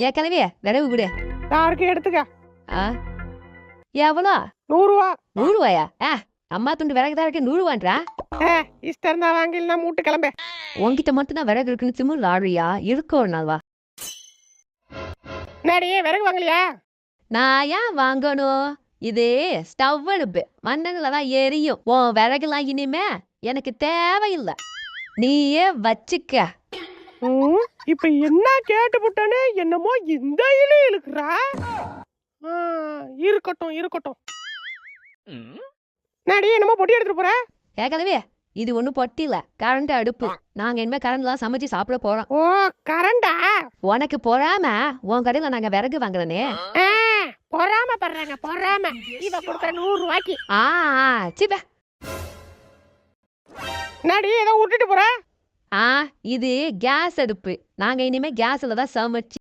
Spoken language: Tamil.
ஏ கிளவிய விரவு விடு. யாருக்கு எடுத்துக்க. ஆ எவ்வளோ? 100 ரூபா. 100 ரூபாயா? அம்மா துண்டு விறகு தான் இருக்கு 100 ரூபான்றா? இஷ்டம் இருந்தா வாங்கினா மூட்டு கிளம்பு. உன்கிட்ட மட்டும் தான் விறகு இருக்குன்னு திமிரு ஆடுறியா? இருக்கோ ஒரு நாள் வா. என்னடி விறகு வாங்கலையா? நான் ஏன் வாங்கணும்? இது ஸ்டவ் அடுப்பு, மண்ணெண்ணில தான் எரியும். உன் விறகுலாம் இனிமே எனக்கு தேவையில்லை, நீயே வச்சுக்க. இப்ப என்ன கேட்டு புட்டானே என்னமோ இந்த இலே இழுக்குறா. இருக்கட்டும் இருக்கட்டும். நாடி என்னமோ பொட்டி எடுத்துட்டு போற? கேட்கலவே, இது ஒன்றும் பொட்டி இல்ல, கரண்ட் அடுப்பு. நாங்க இனிமே கரண்ட்லாம் சமைச்சு சாப்பிட போறோம். ஓ கரண்டா? உனக்கு பொறாம உன் கடையில நாங்க விறகு வாங்குறனே. பொறாம பண்றாங்க பொறாம. இவ கொடுக்குற 100 ரூபாய்க்கு. சிப்ப. நாடி ஏதோ விட்டுட்டு போற? இது கேஸ் அடுப்பு. நாங்க இனிமே கேஸ்ல தான் சமைச்சு